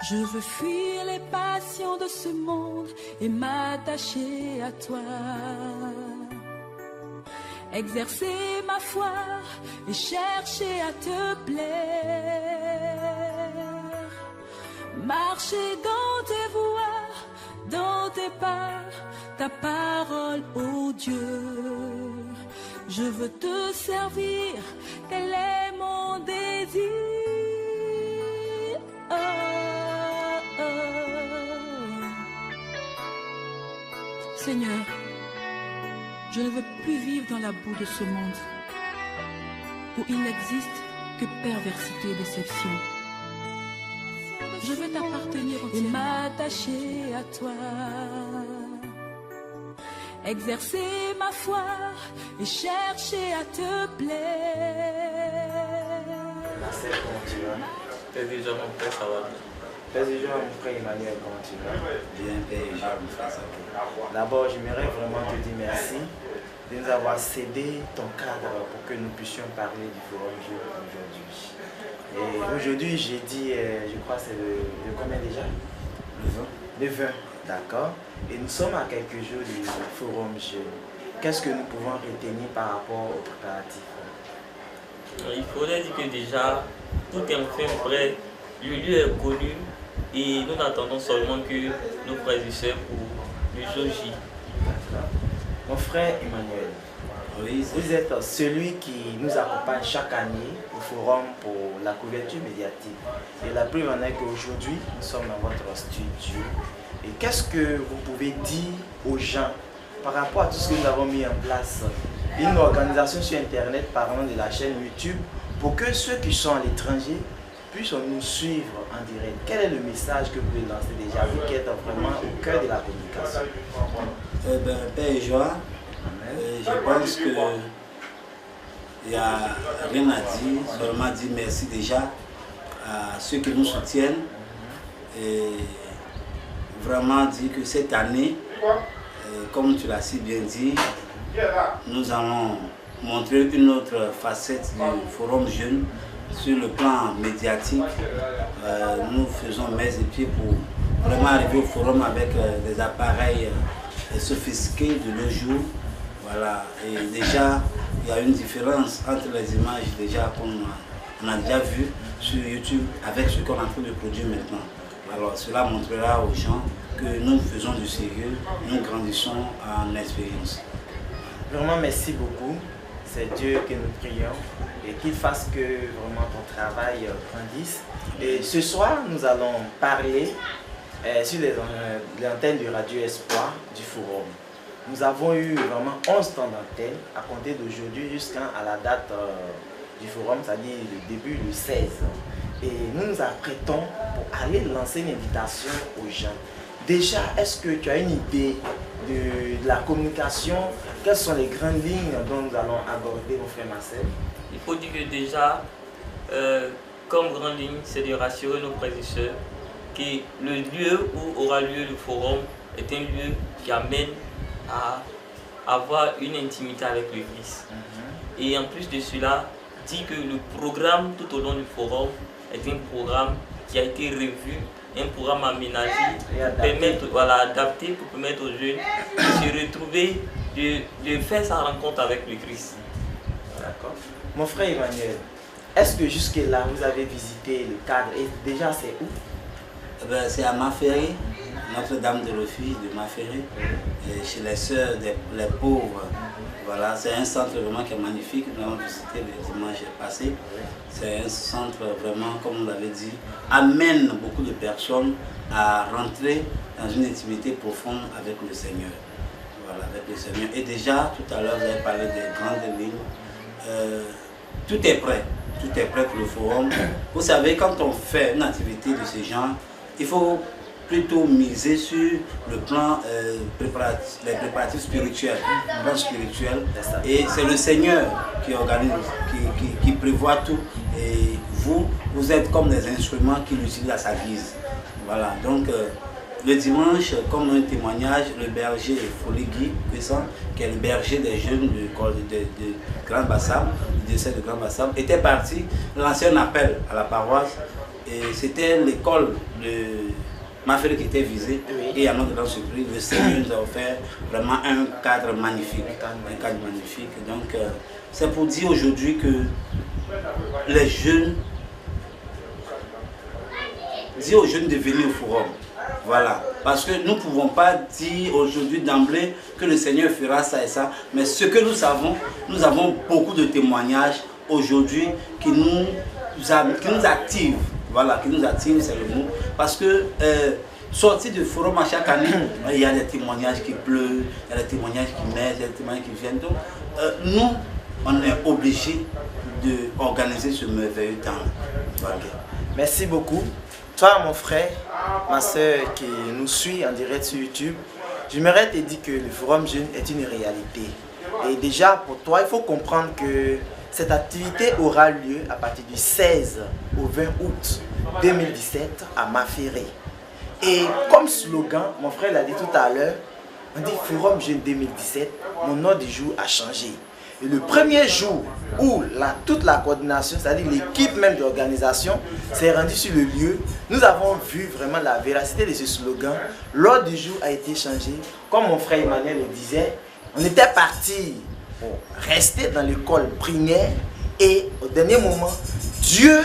Je veux fuir les passions de ce monde et m'attacher à toi. Exercer ma foi et chercher à te plaire. Marcher dans tes voies, dans tes pas, ta parole, ô Dieu. Je veux te servir, tel est mon désir. Oh, oh. Seigneur, je ne veux plus vivre dans la boue de ce monde où il n'existe que perversité et déception. Je veux t'appartenir et m'attacher à toi. Exercer ma foi et chercher à te plaire. Marcel, comment tu vas? Père déjà, mon frère, ça va bien. Père déjà, mon frère Emmanuel, comment tu vas? Bien, Père déjà, mon frère, ça va. D'abord, j'aimerais vraiment te dire merci de nous avoir cédé ton cadre pour que nous puissions parler du Forum Jeune aujourd'hui. Et aujourd'hui, j'ai dit, je crois c'est le combien déjà? Le 20, d'accord. Et nous sommes à quelques jours du Forum Jeune. Qu'est-ce que nous pouvons retenir par rapport aux préparatifs? Il faudrait dire que déjà, tout est enfin prêt, le lieu est connu et nous n'attendons seulement que nos frères et sœurs pour le jour J. Mon frère Emmanuel, oui, vous êtes celui qui nous accompagne chaque année au forum pour la couverture médiatique. Et la preuve en est qu'aujourd'hui, nous sommes dans votre studio. Et qu'est-ce que vous pouvez dire aux gens par rapport à tout ce que nous avons mis en place? Une organisation sur Internet parlant de la chaîne YouTube pour que ceux qui sont à l'étranger puissent nous suivre en direct. Quel est le message que vous pouvez lancer déjà, vous qui êtes vraiment au cœur de la communication? Père Joa, je pense que il n'y a rien à dire, seulement dire merci déjà à ceux qui nous soutiennent et vraiment dire que cette année, comme tu l'as si bien dit, nous allons montrer une autre facette du Forum Jeune sur le plan médiatique. Nous faisons mains et pieds pour vraiment arriver au forum avec des appareils sophistiqués de nos jours. Voilà. Et déjà, il y a une différence entre les images déjà qu'on a déjà vues sur YouTube avec ce qu'on est en train de produire maintenant. Alors cela montrera aux gens que nous faisons du sérieux, nous grandissons en expérience. Vraiment merci beaucoup. C'est Dieu que nous prions et qu'il fasse que vraiment ton travail grandisse. Et ce soir, nous allons parler sur les antennes du Radio Espoir du Forum. Nous avons eu vraiment 11 temps d'antenne à compter d'aujourd'hui jusqu'à la date du Forum, c'est-à-dire le début le 16. Et nous nous apprêtons pour aller lancer une invitation aux gens. Déjà, est-ce que tu as une idée de la communication? Quelles sont les grandes lignes dont nous allons aborder, mon frère Marcel? Il faut dire que déjà, comme grande ligne, c'est de rassurer nos frères et sœurs que le lieu où aura lieu le forum est un lieu qui amène à avoir une intimité avec l'Église. Et en plus de cela, dit que le programme tout au long du forum est un programme qui a été revu, un programme aménagé, adapté pour permettre aux jeunes de se retrouver, de faire sa rencontre avec le Christ. D'accord. Mon frère Emmanuel, est-ce que jusque-là vous avez visité le cadre et déjà c'est où? C'est à Maferré, Notre-Dame de Refuge de Maferré, chez les sœurs les pauvres. Voilà, c'est un centre vraiment qui est magnifique. Nous avons visité le dimanche passé. C'est un centre vraiment, comme on l'avait dit, amène beaucoup de personnes à rentrer dans une intimité profonde avec le Seigneur. Voilà, avec le Seigneur. Et déjà, tout à l'heure, vous avez parlé des grandes lignes. Tout est prêt. Tout est prêt pour le forum. Vous savez, quand on fait une activité de ce genre, il faut plutôt miser sur le plan les préparatifs spirituels, le plan spirituel. Et c'est le Seigneur qui organise, qui prévoit tout. Et vous êtes comme des instruments qu'il utilise à sa guise. Voilà, donc le dimanche, comme un témoignage, le berger Foligui Puissant, qui est le berger des jeunes de Grand Bassam, du décès de Grand Bassam, était parti lancer un appel à la paroisse Et c'était l'école de Maféré qui était visée. Oui. Et à notre grande surprise, le Seigneur nous a offert vraiment un cadre magnifique. Un cadre magnifique. Donc, c'est pour dire aujourd'hui que les jeunes, dire aux jeunes de venir au forum. Voilà. Parce que nous ne pouvons pas dire aujourd'hui d'emblée que le Seigneur fera ça et ça. Mais ce que nous savons, nous avons beaucoup de témoignages aujourd'hui qui nous activent. Voilà, qui nous activent, c'est le mot. Parce que sortir du forum à chaque année, il y a des témoignages qui pleuvent, il y a des témoignages qui naissent, il y a des témoignages qui viennent. Donc, nous, on est obligés d'organiser ce merveilleux temps. Voilà. Merci beaucoup. Toi, mon frère, ma soeur qui nous suit en direct sur YouTube, j'aimerais te dire que le Forum Jeune est une réalité. Et déjà, pour toi, il faut comprendre que cette activité aura lieu à partir du 16 au 20 août 2017 à Maféré. Et comme slogan, mon frère l'a dit tout à l'heure, on dit Forum Jeune 2017, mon nom du jour a changé. Et le premier jour où toute la coordination, c'est-à-dire l'équipe même d'organisation, s'est rendue sur le lieu, nous avons vu vraiment la véracité de ce slogan. L'ordre du jour a été changé. Comme mon frère Emmanuel le disait, on était parti pour rester dans l'école primaire et au dernier moment, Dieu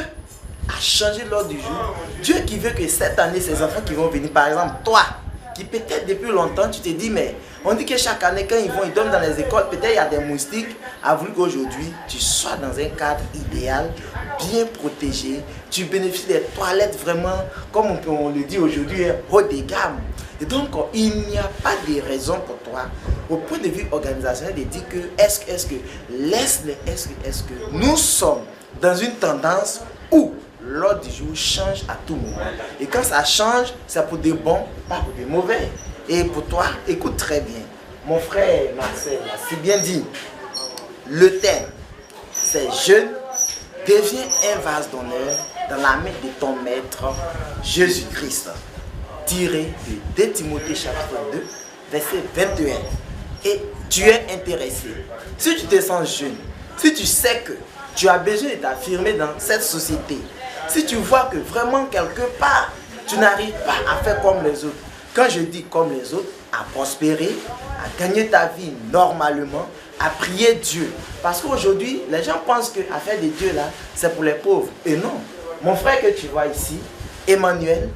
a changé l'ordre du jour. Dieu qui veut que cette année, ces enfants qui vont venir, par exemple, toi, qui peut-être depuis longtemps, tu te dis, mais on dit que chaque année, quand ils dorment dans les écoles, peut-être il y a des moustiques, a voulu qu'aujourd'hui, tu sois dans un cadre idéal, bien protégé, tu bénéficies des toilettes vraiment, comme on le dit aujourd'hui, haut de gamme. Et donc, il n'y a pas de raison pour toi, au point de vue organisationnel, de dire que, est-ce que nous sommes dans une tendance où l'ordre du jour change à tout moment. Et quand ça change, c'est pour des bons, pas pour des mauvais. Et pour toi, écoute très bien. Mon frère Marcel, c'est bien dit. Le thème, c'est jeune, deviens un vase d'honneur dans la main de ton maître Jésus-Christ. Tiré de 2 Timothée chapitre 2, verset 21. Et tu es intéressé. Si tu te sens jeune, si tu sais que tu as besoin de t'affirmer dans cette société, si tu vois que vraiment quelque part, tu n'arrives pas à faire comme les autres. Quand je dis comme les autres, à prospérer, à gagner ta vie normalement, à prier Dieu. Parce qu'aujourd'hui, les gens pensent que faire de Dieu là, c'est pour les pauvres. Et non. Mon frère que tu vois ici, Emmanuel,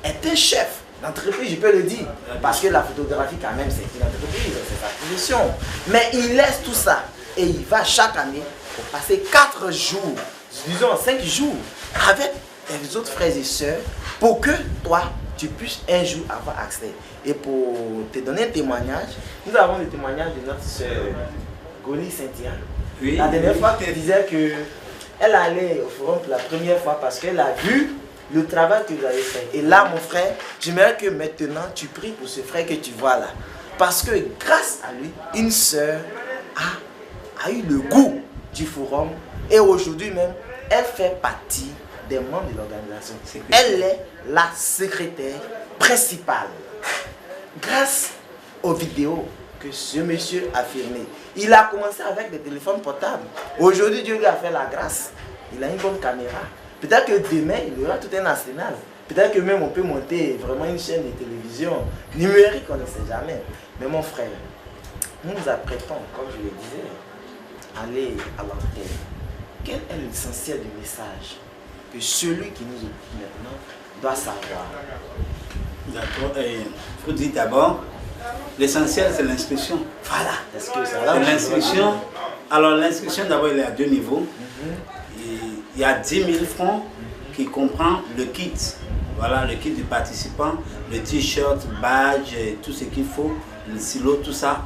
est un chef d'entreprise, je peux le dire. Parce que la photographie quand même, c'est une entreprise, c'est sa position. Mais il laisse tout ça et il va chaque année pour passer 4 jours, disons 5 jours, avec les autres frères et sœurs, pour que toi, tu puisses un jour avoir accès. Et pour te donner un témoignage, nous avons le témoignage de notre sœur Goli Cynthia. Oui, la dernière fois, tu disais qu'elle allait au forum pour la première fois parce qu'elle a vu le travail que vous avez fait. Et là, mon frère, j'aimerais que maintenant, tu pries pour ce frère que tu vois là. Parce que grâce à lui, une sœur a eu le goût du forum. Et aujourd'hui même, elle fait partie des membres de l'organisation. Elle est la secrétaire principale. Grâce aux vidéos que ce monsieur a filmées. Il a commencé avec des téléphones portables. Aujourd'hui, Dieu lui a fait la grâce. Il a une bonne caméra. Peut-être que demain, il y aura tout un arsenal. Peut-être que même on peut monter vraiment une chaîne de télévision numérique, on ne sait jamais. Mais mon frère, nous nous apprêtons, comme je le disais, à aller à l'antenne. Quel est l'essentiel du message que celui qui nous écoute maintenant doit savoir? D'accord. Il faut dire d'abord, l'essentiel c'est l'inscription. Voilà. Est-ce que ça va? L'inscription. Alors l'inscription d'abord il est à 2 niveaux. Il y a 10 000 francs qui comprend le kit. Voilà, le kit du participant, le t-shirt, badge, et tout ce qu'il faut, le silo, tout ça,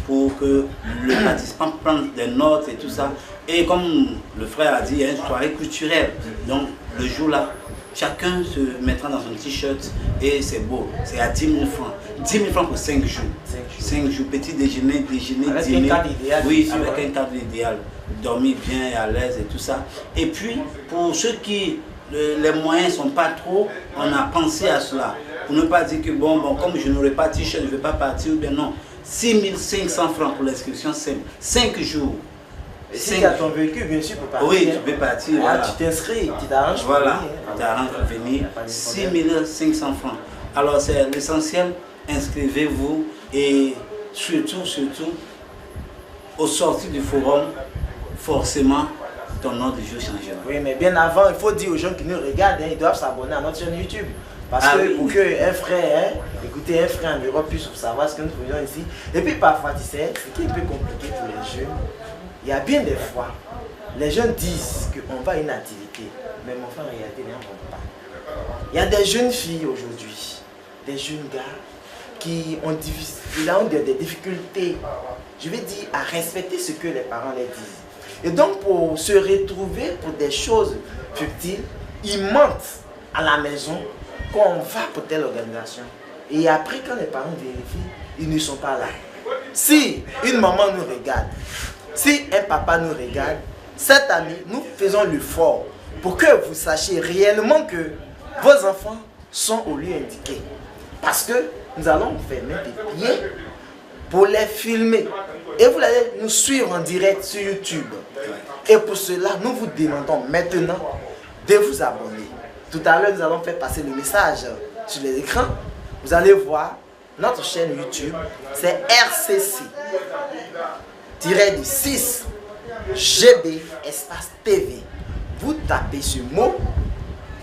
pour que le participant prenne des notes et tout ça. Et comme le frère a dit, il y a une soirée culturelle. Donc le jour-là, chacun se mettra dans son t-shirt et c'est beau. C'est à 10 000 francs. 10 000 francs pour 5 jours. 5 jours, petit déjeuner, avec dîner. Un cadre idéal. Oui, avec un cadre idéal. Dormir bien et à l'aise et tout ça. Et puis, pour ceux qui, les moyens ne sont pas trop, on a pensé à cela. Pour ne pas dire que bon comme je n'aurai pas de t-shirt, je ne vais pas partir. Ou bien non. 6 500 francs pour l'inscription simple. 5 jours. Et si tu as ton véhicule, bien sûr, pour partir. Oui, tu peux partir. Ah, Voilà. tu t'inscris, tu t'arranges. Voilà, pour tu t'arranges pour venir. 6 500 francs. Alors c'est l'essentiel, inscrivez-vous et surtout, au sortir du forum, forcément, ton nom du jour changera. Oui, mais bien avant, il faut dire aux gens qui nous regardent, ils doivent s'abonner à notre chaîne YouTube. Parce que pour qu'un frère, écoutez, un frère en Europe puisse savoir ce que nous faisons ici. Et puis parfois, tu sais, ce qui est un peu compliqué pour les jeunes, il y a bien des fois, les jeunes disent qu'on va à une activité, mais mon frère en réalité n'en vont pas. Il y a des jeunes filles aujourd'hui, des jeunes gars, qui ont des difficultés, je vais dire, à respecter ce que les parents leur disent. Et donc, pour se retrouver pour des choses futiles, ils mentent à la maison qu'on va pour telle organisation. Et après, quand les parents vérifient, ils ne sont pas là. Si une maman nous regarde, si un papa nous regarde, cette année, nous faisons l'effort pour que vous sachiez réellement que vos enfants sont au lieu indiqué. Parce que nous allons vous faire mettre des pieds pour les filmer. Et vous allez nous suivre en direct sur YouTube. Et pour cela, nous vous demandons maintenant de vous abonner. Tout à l'heure, nous allons faire passer le message sur les écrans. Vous allez voir notre chaîne YouTube. C'est RCC-6 GB espace TV. Vous tapez ce mot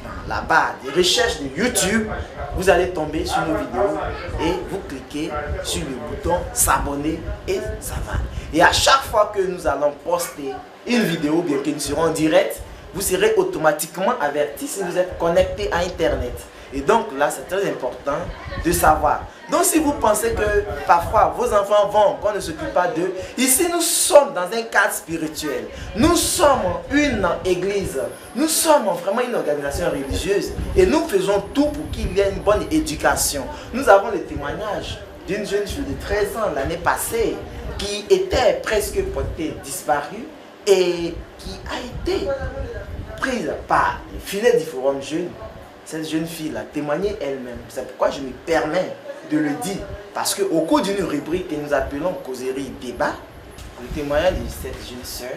dans la barre de recherche de YouTube. Vous allez tomber sur nos vidéos et vous cliquez sur le bouton s'abonner et ça va. Et à chaque fois que nous allons poster une vidéo, bien que nous serons en direct, vous serez automatiquement averti si vous êtes connecté à Internet. Et donc là, c'est très important de savoir. Donc si vous pensez que parfois vos enfants vont, qu'on ne s'occupe pas d'eux, ici nous sommes dans un cadre spirituel. Nous sommes une église. Nous sommes vraiment une organisation religieuse. Et nous faisons tout pour qu'il y ait une bonne éducation. Nous avons le témoignage d'une jeune fille de 13 ans l'année passée qui était presque portée disparue et qui a été prise par le filet du forum jeune. Cette jeune fille l'a témoigné elle-même. C'est pourquoi je me permets de le dire. Parce qu'au cours d'une rubrique que nous appelons causerie débat, le témoignage de cette jeune sœur,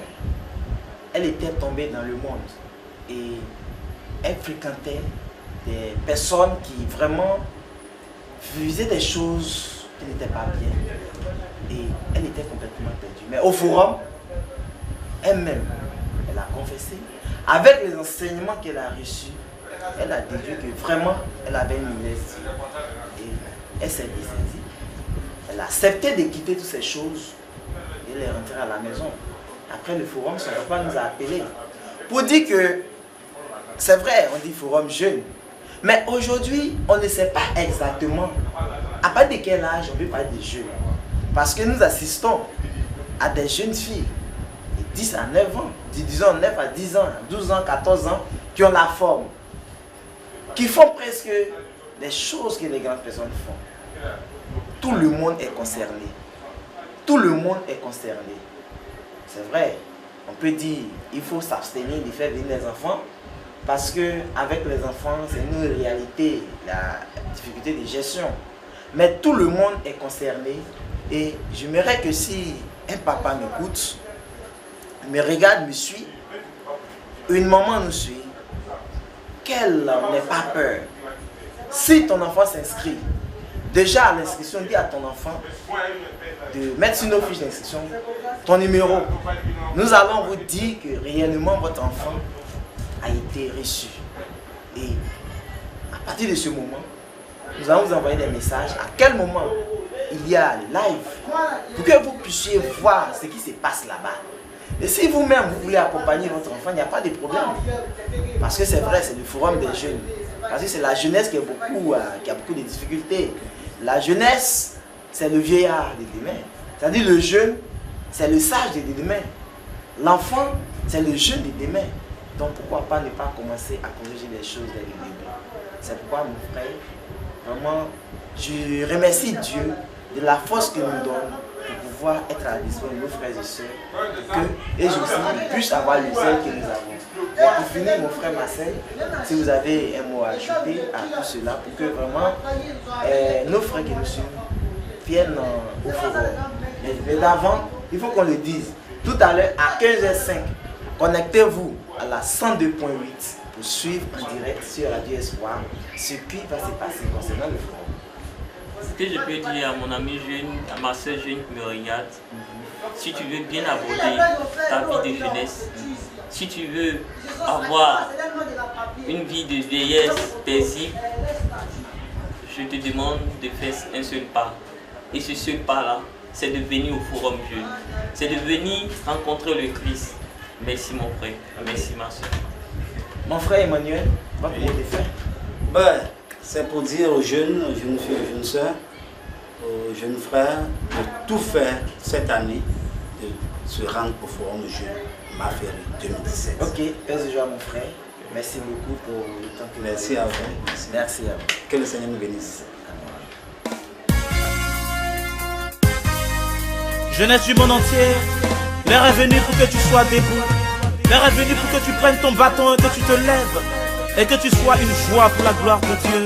elle était tombée dans le monde. Et elle fréquentait des personnes qui vraiment faisaient des choses qui n'étaient pas bien. Et elle était complètement perdue. Mais au forum, elle-même, elle a confessé. Avec les enseignements qu'elle a reçus, elle a déduit que vraiment, elle avait une mauvaise vie. Et elle s'est dit, elle a accepté de quitter toutes ces choses. Et elle est rentrée à la maison. Après le forum, son papa nous a appelés pour dire que, c'est vrai, on dit forum jeune. Mais aujourd'hui, on ne sait pas exactement à partir de quel âge on peut parler de jeunes. Parce que nous assistons à des jeunes filles de 10 à 9 ans, disons 9 à 10 ans, 12 ans, 14 ans, qui ont la forme, qui font presque les choses que les grandes personnes font. Tout le monde est concerné. Tout le monde est concerné. C'est vrai, on peut dire il faut s'abstenir de faire venir les enfants parce qu'avec les enfants, c'est une réalité, la difficulté de gestion. Mais tout le monde est concerné et j'aimerais que si un papa m'écoute, me regarde, me suit, une maman nous suit, qu'elle n'ait pas peur. Si ton enfant s'inscrit, déjà à l'inscription, dis à ton enfant de mettre sur nos fiches d'inscription ton numéro. Nous allons vous dire que réellement votre enfant a été reçu. Et à partir de ce moment, nous allons vous envoyer des messages à quel moment il y a le live pour que vous puissiez voir ce qui se passe là-bas. Et si vous-même vous voulez accompagner votre enfant, il n'y a pas de problème. Parce que c'est vrai, c'est le forum des jeunes. Parce que c'est la jeunesse qui a beaucoup de difficultés. La jeunesse, c'est le vieillard de demain. C'est-à-dire le jeune, c'est le sage de demain. L'enfant, c'est le jeune de demain. Donc pourquoi pas ne pas commencer à corriger les choses dès le début. C'est pourquoi mon frère, vraiment, je remercie Dieu de la force qu'il nous donne pour pouvoir être à la disposition de nos frères et sœurs et aussi puissent avoir le zèle que nous avons. Et pour finir, mon frère Marcel, si vous avez un mot à ajouter à tout cela pour que vraiment nos frères qui nous suivent viennent au forum. Mais d'avant, il faut qu'on le dise. tout à l'heure à 15h05. Connectez-vous à la 102.8 pour suivre en direct sur Radio Espoir ce qui va se passer concernant le forum. Ce que je peux dire à mon ami jeune, à ma soeur jeune qui me regarde, si tu veux bien aborder ta vie de jeunesse, si tu veux avoir une vie de vieillesse paisible, je te demande de faire un seul pas. Et ce seul pas-là, c'est de venir au Forum Jeune. C'est de venir rencontrer le Christ. Merci mon frère, merci ma soeur. Mon frère Emmanuel, votre mot de fin. Ben, c'est pour dire aux jeunes filles, aux jeunes soeurs, aux jeunes frères, de tout faire cette année, de se rendre au Forum Jeune Maféry 2017. Ok, paix et joie mon frère. Merci beaucoup pour le temps que vous avez. Merci à vous. Merci à vous. Que le Seigneur nous bénisse. Jeunesse du monde entier, l'heure est venue pour que tu sois debout. L'heure est venue pour que tu prennes ton bâton et que tu te lèves. Et que tu sois une joie pour la gloire de Dieu.